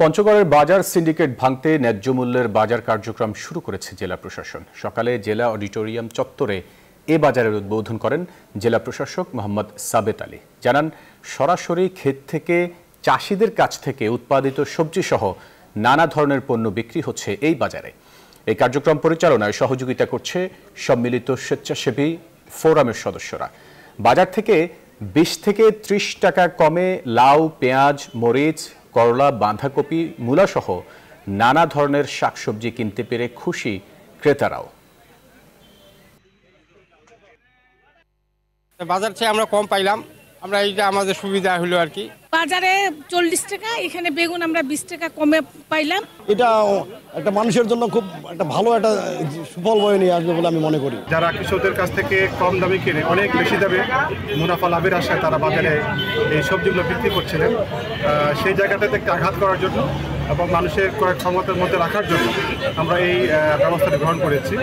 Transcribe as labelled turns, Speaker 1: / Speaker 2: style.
Speaker 1: পঞ্চগড়ের বাজার সিন্ডিকেট ভাঙতে ন্যায্য মূল্যের বাজার কার্যক্রম শুরু করেছে জেলা প্রশাসন। সকালে জেলা অডিটোরিয়াম চত্বরে এ বাজারের উদ্বোধন করেন জেলা প্রশাসক মোহাম্মদ সাবেত আলী। জানান, সরাসরি ক্ষেত থেকে চাষিদের কাছ থেকে উৎপাদিত সবজি সহ নানা ধরনের পণ্য বিক্রি হচ্ছে এই বাজারে। এই কার্যক্রম পরিচালনায় সহযোগিতা করছে সম্মিলিত স্বেচ্ছাসেবী ফোরামের সদস্যরা। বাজার থেকে 20 থেকে 30 টাকা কমে লাউ, পেঁয়াজ, মরিচ, করলা, বাঁধাকপি, মূলা সহ নানা ধরনের শাকসবজি কিনতে পেরে খুশি ক্রেতারাও।
Speaker 2: বাজার থেকে আমরা কম পাইলাম, আমরা এইটা আমাদের সুবিধা হলো আর কি।
Speaker 3: বাজারে 40 টাকা, এখানে বেগুন আমরা 20 টাকা কমে পাইলাম।
Speaker 4: এটা একটা মানুষের জন্য খুব একটা ভালো একটা সুফল বয়ে নিয়ে আসবে বলে আমি মনে করি।
Speaker 5: যারা কৃষকদের কাছ থেকে কম দামে কিনে অনেক বেশি দামে মুনাফা লাভের আশায় তারা বাজারে এই সবজিগুলো বিক্রি করছিলেন, সেই জায়গাটাতে একটা আঘাত করার জন্য এবং মানুষের ক্রয় ক্ষমতার মধ্যে রাখার জন্য আমরা এই ব্যবস্থাটা গ্রহণ করেছি।